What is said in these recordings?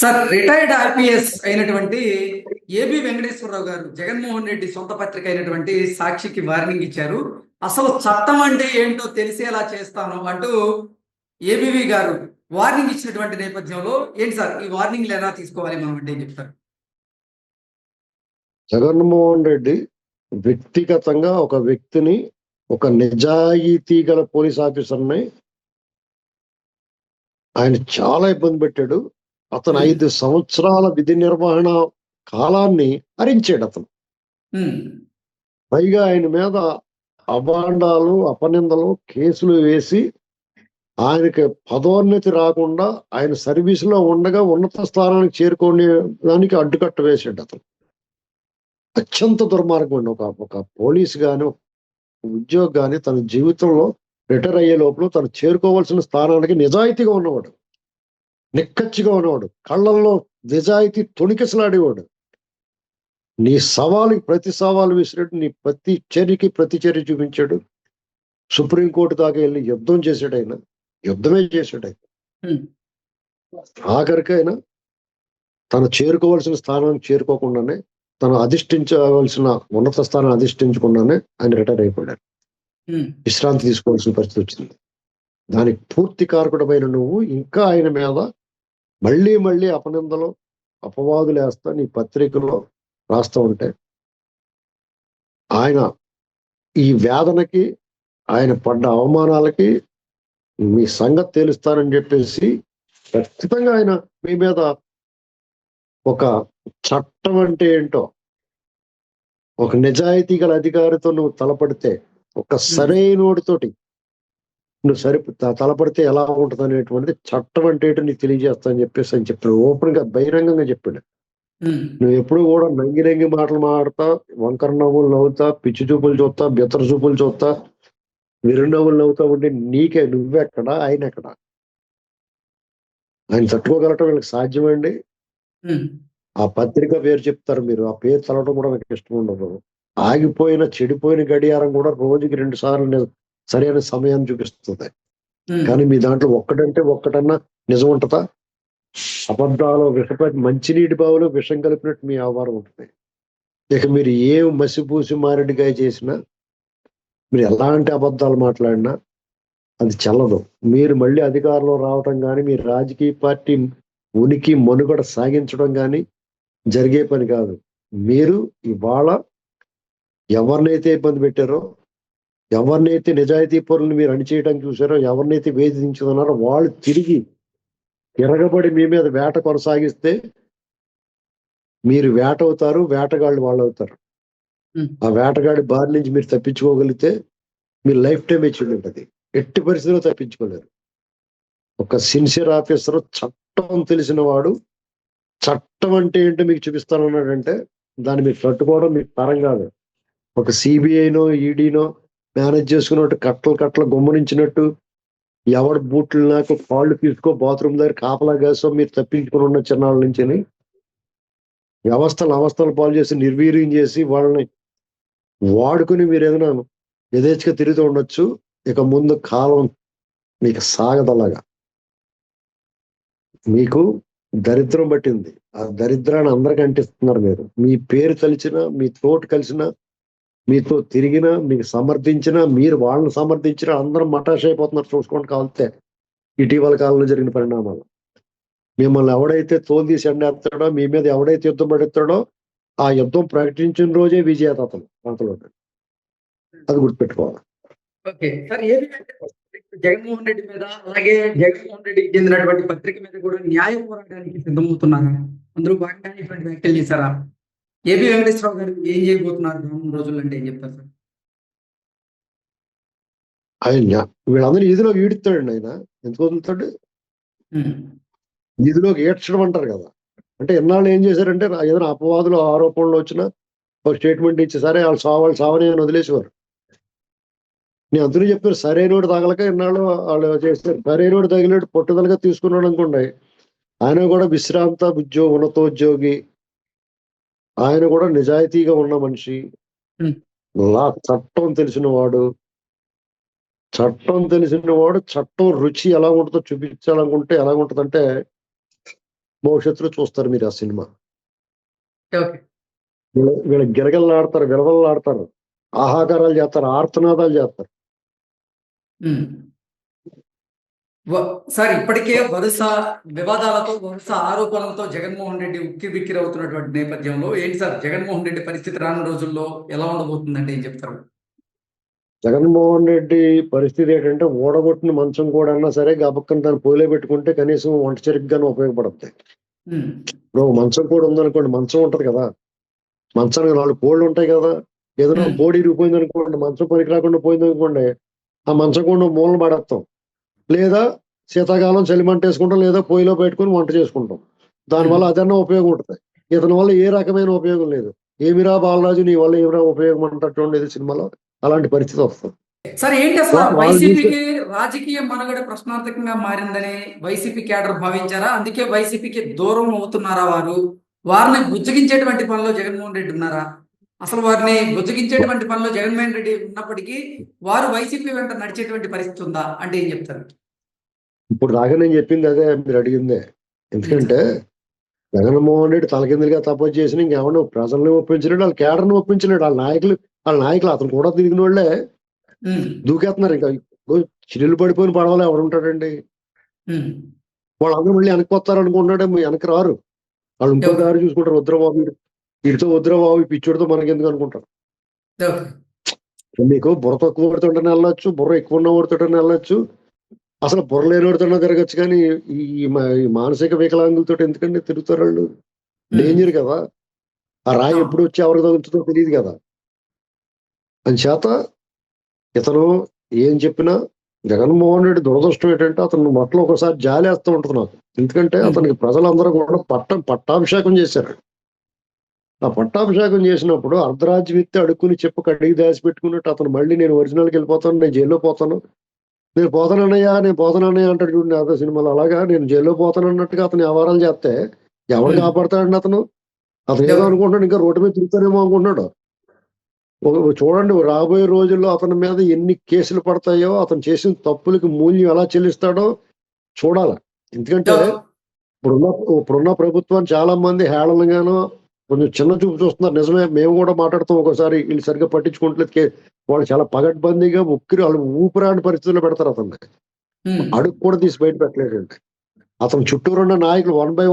Sir, retired IPS అయినటువంటి AB Venkateswararao గారు జగన్మోహన్ రెడ్డి సొంత పత్రిక అయినటువంటి సాక్షికి వార్నింగ్ ఇచ్చారు. అసలు చట్టం అంటే ఏంటో తెలిసేలా చేస్తాను అంటూ ఏబివి గారు వార్నింగ్ ఇచ్చినటువంటి నేపథ్యంలో ఏంటి సార్ ఈ వార్నింగ్లు ఎలా తీసుకోవాలి మనం అంటే ఏం చెప్తారు? జగన్మోహన్ రెడ్డి వ్యక్తిగతంగా ఒక వ్యక్తిని, ఒక నిజాయితీ గల పోలీస్ ఆఫీసర్ని ఆయన చాలా ఇబ్బంది పెట్టాడు. అతను 5 సంవత్సరాల విధి నిర్వహణ కాలాన్ని హరించాడు అతను. పైగా ఆయన మీద అభాండాలు, అపనిందలు, కేసులు వేసి ఆయనకి పదోన్నతి రాకుండా ఆయన సర్వీసులో ఉండగా ఉన్నత స్థానానికి చేరుకునే దానికి అడ్డుకట్ట వేసాడు అతను. అత్యంత దుర్మార్గం అండి. ఒక పోలీసు గాని, ఉద్యోగి గాని తన జీవితంలో రిటైర్ అయ్యే లోపల తను చేరుకోవాల్సిన స్థానానికి నిజాయితీగా ఉన్నవాడు, నిక్కచ్చిగా ఉన్నవాడు, కళ్ళల్లో నిజాయితీ తొణికిసలాడేవాడు. నీ సవాలుకి ప్రతి సవాలు విసిరాడు, నీ ప్రతి చర్యకి ప్రతి చర్య చూపించాడు. సుప్రీంకోర్టు దాకా వెళ్ళి యుద్ధం చేశాడు ఆయన, యుద్ధమే చేశాడు ఆయన. ఆఖరికైనా తను చేరుకోవాల్సిన స్థానానికి చేరుకోకుండానే, తను అధిష్ఠించవలసిన ఉన్నత స్థానం అధిష్ఠించకుండానే ఆయన రిటైర్ అయిపోయాడు. విశ్రాంతి తీసుకోవాల్సిన పరిస్థితి వచ్చింది. దానికి పూర్తి కారకుడమైన నువ్వు ఇంకా ఆయన మీద మళ్ళీ మళ్ళీ అపనిందలు, అపవాదులు వేస్తా నీ పత్రికలో రాస్తూ ఉంటే, ఆయన ఈ వేదనకి, ఆయన పడ్డ అవమానాలకి మీ సంగతి తెలుస్తానని చెప్పేసి ఖచ్చితంగా ఆయన మీ మీద ఒక చట్టం అంటే ఏంటో, ఒక నిజాయితీ గల అధికారితో నువ్వు తలపడితే, ఒక సరైనోడితోటి నువ్వు తలపడితే ఎలా ఉంటుంది అనేటువంటిది చట్టం అంటే ఏంటో నీకు తెలియజేస్తా అని చెప్పాడు. ఓపెన్ గా బహిరంగంగా చెప్పాడు. నువ్వు ఎప్పుడు కూడా నంగి మాటలు మాడతా, వంకర నవ్వులు నవ్వుతా, పిచ్చి చూపులు చూస్తా, బెత్తర చూపులు చూస్తా, విరునవ్వులు నవ్వుతా ఉంటే నువ్వెక్కడా, ఆయన ఎక్కడా? ఆయన తట్టుకోగలటం వీళ్ళకి సాధ్యమండి? ఆ పత్రిక పేరు చెప్తారు మీరు, ఆ పేరు చదవడం కూడా నాకు ఇష్టం ఉండదు. ఆగిపోయిన చెడిపోయిన గడియారం కూడా రోజుకి 2 సార్లు సరైన సమయాన్ని చూపిస్తుంది. కానీ మీ దాంట్లో ఒక్కటంటే ఒక్కటన్నా నిజం ఉంటుందా? అబద్ధాలు మంచినీటి బావులో విషం కలిపినట్టు మీ వ్యవహారం ఉంటుంది. ఇక మీరు ఏం మసిపూసి మారేడుకాయ చేసినా, మీరు ఎలాంటి అబద్ధాలు మాట్లాడినా అది చెల్లదు. మీరు మళ్ళీ అధికారంలో రావటం కానీ, మీ రాజకీయ పార్టీ ఉనికి మనుగడ సాగించడం కానీ జరిగే పని కాదు. మీరు ఇవాళ ఎవరినైతే ఇబ్బంది పెట్టారో, ఎవరినైతే నిజాయితీ పరులను మీరు అణిచేయడానికి చూసారో, ఎవరినైతే వేధించుతున్నారో వాళ్ళు తిరిగి తిరగబడి మీ మీద వేట కొనసాగిస్తే మీరు వేట అవుతారు, వేటగాళ్ళు వాళ్ళు అవుతారు. ఆ వేటగాడి బారి నుంచి మీరు తప్పించుకోగలిగితే మీ లైఫ్ టైం అచీవ్మెంట్ ఉంటుంది. ఎట్టి పరిస్థితుల్లో తప్పించుకోలేరు. ఒక సిన్సియర్ ఆఫీసర్, చట్టం తెలిసిన వాడు, చట్టం అంటే ఏంటో మీకు చూపిస్తానన్నాడంటే దాన్ని మీరు తట్టుకోవడం మీకు తరం కాదు. ఒక సిబిఐనో ఈడీనో మేనేజ్ చేసుకున్నట్టు కట్టలు గుమ్మరించినట్టు, ఎవడు బూట్లు నాకు కాళ్ళు తీసుకో బాత్రూమ్ దగ్గర కాపలా కాసో మీరు తప్పించుకుని ఉన్న చిన్నాళ్ళ నుంచి అవస్థలు పాలు చేసి నిర్వీర్యం చేసి వాళ్ళని వాడుకుని మీరు ఏదైనా యథేచ్ఛగా తిరుగుతూ ఉండొచ్చు. ఇక ముందు కాలం మీకు సాగదలాగా. మీకు దరిద్రం పట్టింది. ఆ దరిద్రాన్ని అందరికీ అంటిస్తున్నారు మీరు. మీ పేరు కలిసినా, మీ తోటి కలిసినా, మీతో తిరిగినా, మీకు సమర్థించినా, మీరు వాళ్ళని సమర్థించినా అందరం మటాష్ అయిపోతున్నారు. చూసుకోండి కావాలితే ఇటీవల కాలంలో జరిగిన పరిణామాలు. మిమ్మల్ని ఎవడైతే తోలు తీసి ఎండేస్తాడో, మీ మీద ఎవడైతే యుద్ధం పడేస్తాడో, ఆ యుద్ధం ప్రకటించిన రోజే విజేత అతను అంతలో. అది గుర్తుపెట్టుకోవాలి. ఓకే సార్, జగన్మోహన్ రెడ్డి మీద, అలాగే జగన్మోహన్ రెడ్డికి చెందినటువంటి పత్రిక మీద కూడా న్యాయ పోరాటానికి సిద్ధమవుతున్నారా? అందులో భాగంగా ఇటువంటి వ్యాఖ్యలు చేశారా? ఏబి వెంకటేశ్వరరావు గారు ఏం చేయబోతున్నారు రానున్న రోజుల్లో అంటే ఏం చెప్తారు సార్? ఆయన వీళ్ళందరూ ఈదిలోకి ఈడుతాడండి. ఆయన ఎందుకు వదులుతాడు? ఈదిలోకి ఏడ్చడం అంటారు కదా. అంటే ఎన్నాళ్ళు ఏం చేశారంటే, ఏదైనా అపవాదులు ఆరోపణలు వచ్చినా ఒక స్టేట్మెంట్ ఇచ్చి సరే వాళ్ళు సావని అని వదిలేసేవారు. నేను అందరూ చెప్పారు సరైనోడు తగలక ఎన్నాళ్ళు వాళ్ళు చేస్తారు. సరైనోడు తగిలేడు పట్టుదలగా తీసుకున్నాడు అనుకోండి. ఆయన కూడా విశ్రాంత ఉన్నతోద్యోగి, ఆయన కూడా నిజాయితీగా ఉన్న మనిషి, చట్టం తెలిసిన వాడు, చట్టం రుచి ఎలా ఉంటుందో చూపించాలనుకుంటే ఎలాగుంటుందంటే భవిష్యత్తులో చూస్తారు మీరు ఆ సినిమా. ఓకే. వీళ్ళ గిరగల్లాడతారు, విలవల్లాడతారు, ఆహాకారాలు చేస్తారు, ఆర్తనాదాలు చేస్తారు. ఉమ్. సార్ ఇప్పటికే వరుస వివాదాలతో వరుస ఆరోపణలతో జగన్మోహన్ రెడ్డి ఉక్కిరిబిక్కిరవుతున్నటువంటి నేపథ్యంలో ఏంటి సార్ జగన్మోహన్ రెడ్డి పరిస్థితి రానున్న రోజుల్లో ఎలా ఉండబోతుందంటే ఏం చెప్తారు? జగన్మోహన్ రెడ్డి పరిస్థితి ఏంటంటే ఓడగొట్టిన మంచం కూడా అన్నా సరే గబక్కన దాన్ని పొయ్యిలో పెట్టుకుంటే కనీసం వంట చెరుగ్గానే ఉపయోగపడుతుంది. ఉమ్. ఇప్పుడు మంచం కూడా ఉందనుకోండి, మంచం ఉంటది కదా, మంచానికి 4 కోళ్ళు ఉంటాయి కదా, ఏదైనా కోడి ఇరిగిపోయింది అనుకోండి, మంచం పనికి రాకుండా పోయింది అనుకోండి, ఆ మంచం కూడా మూలన పడేస్తాం, లేదా శీతాకాలం చలిమంట వేసుకుంటాం, లేదా పొయ్యిలో పెట్టుకుని వంట చేసుకుంటాం. దానివల్ల అదన్నా ఉపయోగం ఉంటుంది. ఇతని వల్ల ఏ రకమైన ఉపయోగం లేదు. ఏమిరా బాలరాజు నీ వల్ల ఏమిరా ఉపయోగం అంటట్టు సినిమాలో అలాంటి పరిస్థితి వస్తుంది. సార్ ఏంటి అసలు వాళ్ళు వైసీపీకి రాజకీయ మనుగడ ప్రశ్నార్థకంగా మారిందని వైసీపీ క్యాడర్ భావించారా? అందుకే వైసీపీకి దూరం అవుతున్నారా వారిని బుజ్జగించేటువంటి పనిలో జగన్మోహన్ రెడ్డి ఉన్నారా? అసలు వారిని బుజ్జగించేటువంటి పనిలో జగన్మోహన్ రెడ్డి ఉన్నప్పటికీ వారు వైసీపీ వెంట నడిచేటువంటి పరిస్థితి ఉందా అంటే ఏం చెప్తారు? ఇప్పుడు దాకా నేను చెప్పింది అదే మీరు అడిగిందే. ఎందుకంటే జగన్మోహన్ రెడ్డి తలకిందులుగా తపస్సు చేసిన ఇంకెవరిని ప్రజల్ని ఒప్పించలేడు, వాళ్ళ కేడర్ని ఒప్పించలేడు. వాళ్ళ నాయకులు అతను కూడా తిరిగిన వాళ్ళే దూకేస్తున్నారు. ఇంకా చిల్లులు పడిపోయిన పడవలు ఎవరు ఉంటాడండి? వాళ్ళందరూ మళ్ళీ వెనక్కి వస్తారు అనుకుంటున్నాడే, వెనక్కి రారు. వాళ్ళు ఇంకో దారి చూసుకుంటారు. వద్రబాబు వీడితో వద్రబాబు పిచ్చోడితో మనకెందుకు అనుకుంటారు. మీకు బుర్ర తక్కువ పడుతుంటేనే వెళ్ళొచ్చు, బుర్ర ఎక్కువ ఉన్న పడుతుంటేనే వెళ్ళొచ్చు, అసలు బుర్ర లేని పడుతున్నా తిరగచ్చు. కానీ ఈ మానసిక వికలాంగులతో ఎందుకంటే తిరుగుతారు వాళ్ళు? డేంజర్ కదా. ఆ రాయి ఎప్పుడు వచ్చి ఎవరికి తగులుతుందో తెలియదు కదా. అంచేత ఇతను ఏం చెప్పినా జగన్మోహన్ రెడ్డి దురదృష్టం ఏంటంటే అతను మొట్టలో ఒకసారి జాలేస్తూ ఉంటుంది నాకు. ఎందుకంటే అతనికి ప్రజలందరూ కూడా పట్టాభిషేకం చేశారు. ఆ పట్టాభిషేకం చేసినప్పుడు అర్ధరాజ్యం ఎత్తి అడుక్కుని చెప్పు కడిగి దాచి పెట్టుకున్నట్టు అతను మళ్ళీ నేను ఒరిజినల్కి వెళ్ళిపోతాను, నేను జైల్లో పోతాను, నేను పోతానన్నయ్య అంటాడు చూడండి అదే సినిమాలో. అలాగా నేను జైల్లో పోతాను అన్నట్టుగా అతను వ్యవహారాలు చేస్తే ఎవరు కాపాడతాడండి? అతను ఏదో అనుకుంటాడు, ఇంకా రోడ్డు మీద తిరుగుతానేమో అనుకుంటున్నాడు. చూడండి రాబోయే రోజుల్లో అతని మీద ఎన్ని కేసులు పడతాయో, అతను చేసిన తప్పులకి మూల్యం ఎలా చెల్లిస్తాడో చూడాలి. ఎందుకంటే ఇప్పుడున్న ప్రభుత్వం చాలా మంది హేళనగానో కొంచెం చిన్న చూపు చూస్తున్నారు. నిజమే, మేము కూడా మాట్లాడుతాం ఒకసారి, వీళ్ళు సరిగ్గా పట్టించుకోవట్లేదు. వాళ్ళు చాలా పగడ్బందీగా వాళ్ళు ఊపిరాని పరిస్థితుల్లో పెడతారు అతన్ని. అడుగు కూడా తీసి బయట పెట్టలేడండి. అతను చుట్టూరున్న నాయకులు వన్ బై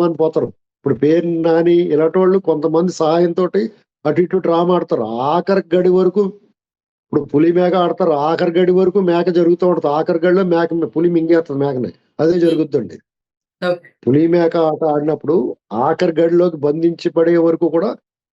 వన్ పోతారు. ఇప్పుడు పేరు నాని ఇలాంటి వాళ్ళు కొంతమంది సహాయంతో అటు ఇటు డ్రామా ఆడతారు. ఆఖరి గడి వరకు ఇప్పుడు పులి మేక ఆడతారు. ఆఖరి గడి వరకు మేక జరుగుతూ ఉంటుంది. ఆఖరి గడిలో పులి మింగేస్తుంది మేకని. అదే జరుగుద్దండి. పులి మేక ఆట ఆడినప్పుడు ఆఖరి గడిలోకి బంధించి పడే వరకు కూడా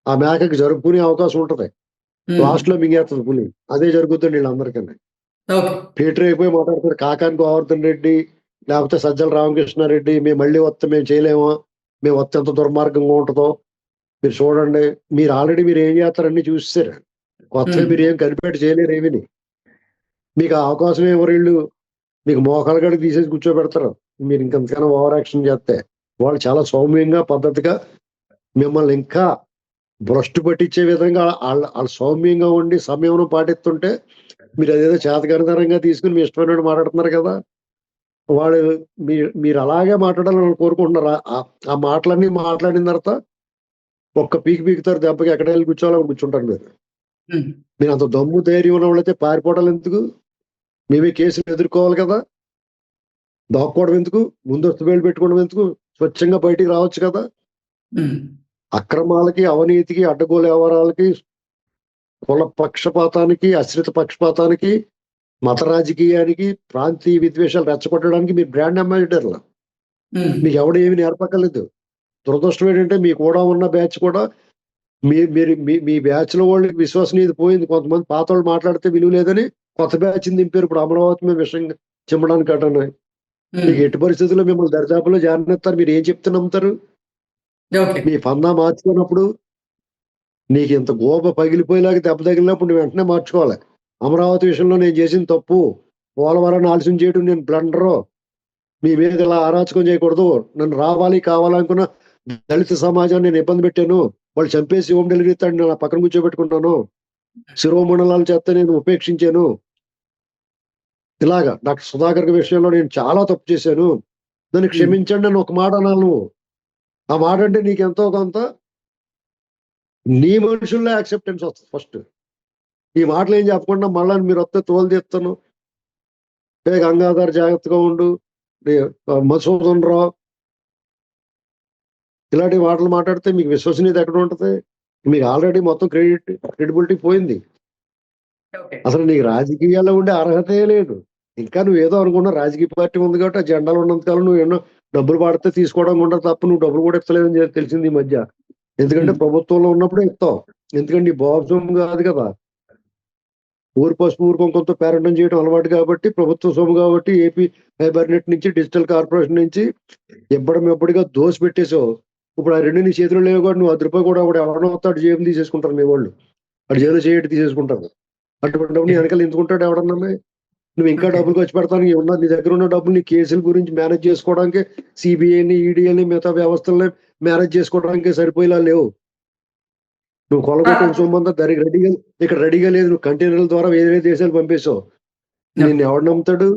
ఆ మేకకి జరుపుకునే అవకాశం ఉంటది. లాస్ట్ లో మింగేస్తుంది పులి. అదే జరుగుద్దండి వీళ్ళందరికీ. పీటర్ అయిపోయి మాట్లాడతారు కాకాని గోవర్ధన్ రెడ్డి లేకపోతే సజ్జల రామకృష్ణారెడ్డి, మేము మళ్ళీ వస్తే మేము చేయలేమా, మేము వస్తే ఎంత దుర్మార్గంగా ఉంటుందో మీరు చూడండి. మీరు ఆల్రెడీ మీరు ఏం చేస్తారని చూసారు. కొత్తగా మీరు ఏం కనిపెట్టి చేయలేరు ఏమిని. మీకు ఆ అవకాశం ఎవరు? వీళ్ళు మీకు మోకాలు గడికి తీసేసి కూర్చోబెడతారు. మీరు ఇంకెంతకైనా ఓవర్ యాక్షన్ చేస్తే. వాళ్ళు చాలా సౌమ్యంగా పద్ధతిగా మిమ్మల్ని ఇంకా భ్రష్టు పట్టించే విధంగా వాళ్ళు సౌమ్యంగా ఉండి సమయం పాటిస్తుంటే మీరు అదేదో చేతకానితనంగా తీసుకుని మీ ఇష్టమైన మాట్లాడుతున్నారు కదా. వాడు మీరు అలాగే మాట్లాడాలని కోరుకుంటున్నారు. ఆ మాటలన్నీ మాట్లాడిన తర్వాత ఒక్క పీకుతారు దెబ్బకి. ఎక్కడ వెళ్ళి కూర్చోవాలో కూర్చుంటారు మీరు. మీరు అంత దమ్ము ధైర్యం ఉన్న వాళ్ళైతే పారిపోవడాలు ఎందుకు? మేమే కేసులు ఎదుర్కోవాలి కదా. దాక్కోవడం ఎందుకు? ముందస్తు బెయిల్ పెట్టుకోవడం ఎందుకు? స్వచ్ఛంగా బయటికి రావచ్చు కదా. అక్రమాలకి, అవినీతికి, అడ్డగోలు వ్యవహారాలకి, కుల పక్షపాతానికి, అశ్రిత పక్షపాతానికి, మత రాజకీయానికి, ప్రాంతీయ విద్వేషాలు రెచ్చగొట్టడానికి మీరు బ్రాండ్ అంబాసిడర్లు. మీకు ఎవడు ఏమి నేర్పక్కర్లేదు. దురదృష్టం ఏంటంటే మీ కూడా ఉన్న బ్యాచ్ కూడా మీ బ్యాచ్ లో వాళ్ళకి విశ్వసనీయత పోయింది. కొంతమంది పాత వాళ్ళు మాట్లాడితే విలువ లేదని కొత్త బ్యాచ్ దింపారు. ఇప్పుడు అమరావతి మీద విషయం చిమ్మడానికి అటనే. మీకు ఎట్టి పరిస్థితుల్లో మిమ్మల్ని దర్జాపులో జారినేస్తారు. మీరు ఏం చెప్తే నమ్ముతారు? మీ పందా మార్చుకున్నప్పుడు నీకు ఇంత గోప పగిలిపోయేలాగా దెబ్బ తగిలినప్పుడు నువ్వు వెంటనే మార్చుకోవాలి. అమరావతి విషయంలో నేను చేసిన తప్పు, పోలవరాన్ని ఆలస్యం చేయడం నేను బ్లండరు, మీ మీద ఇలా అరాచకం చేయకూడదు, నన్ను రావాలి కావాలనుకున్న దళిత సమాజాన్ని నేను ఇబ్బంది పెట్టాను, వాళ్ళు చంపేసి హోమ్ డెలివరీ ఇస్తాడు, నేను పక్కన కూర్చోబెట్టుకుంటాను, శిరోమండలాలు చేస్తే నేను ఉపేక్షించాను, ఇలాగా డాక్టర్ సుధాకర్ విషయంలో నేను చాలా తప్పు చేశాను, నన్ను క్షమించండి అని ఒక మాట అనాలి నువ్వు. ఆ మాట అంటే నీకు ఎంతో కొంత నీ మనుషుల్లో యాక్సెప్టెన్స్ వస్తుంది ఫస్ట్. ఈ మాటలు ఏం చెప్పకుండా మళ్ళీ మీరు వస్తే తోలు తీస్తాను, గంగాధర్ జాగ్రత్తగా ఉండు, మధుసూదన్ రావు ఇలాంటి మాటలు మాట్లాడితే మీకు విశ్వసనీయత ఎక్కడ ఉంటుంది? మీకు ఆల్రెడీ మొత్తం క్రెడిబిలిటీ పోయింది. అసలు నీకు రాజకీయాల్లో ఉండే అర్హతే లేదు. ఇంకా నువ్వు ఏదో అనుకున్నా రాజకీయ పార్టీ ఉంది కాబట్టి ఆ జెండాలు ఉన్నంతకాలం నువ్వు ఎన్నో డబ్బులు పడితే తీసుకోవడం కూడా తప్ప, నువ్వు డబ్బులు కూడా ఇస్తలేదని తెలిసింది ఈ మధ్య. ఎందుకంటే ప్రభుత్వంలో ఉన్నప్పుడే ఇస్తావు, ఎందుకంటే నీ బాబు సొమ్ము కాదు కదా. ఊరు పసుపు ఊరు కుంకుమతో పేరెంటం చేయడం అలవాటు కాబట్టి, ప్రభుత్వ సొమ్ము కాబట్టి ఏపీ ఫైబర్ నెట్ నుంచి డిజిటల్ కార్పొరేషన్ నుంచి ఎప్పటిగా దోసి పెట్టేసావు. ఇప్పుడు ఆ రెండు నీ చేతిలో లేవు కూడా, నువ్వు 10 రూపాయలు కూడా ఎవడో వస్తాడు జేబులు తీసేసుకుంటారు మీ వాళ్ళు, వాడు జేబులో చేయటి తీసేసుకుంటారు. అటువంటి నీ వెనకాల ఎందుకుంటాడు ఎవడన్నా? నువ్వు ఇంకా డబ్బులు ఖర్చు పెడతానికి ఉన్న నీ దగ్గర ఉన్న డబ్బులు నీ కేసుల గురించి మేనేజ్ చేసుకోవడానికి, సిబిఐని ఈడీని మిగతా వ్యవస్థల్ని మేనేజ్ చేసుకోవడానికి సరిపోయేలా లేవు. నువ్వు కొలగొట్టిన సొమ్మంతా దానికి రెడీగా ఇక్కడ రెడీగా లేదు. నువ్వు కంటైనర్ల ద్వారా వేరే దేశాలు పంపేశావు. నిన్ను ఎవడు నమ్ముతాడు?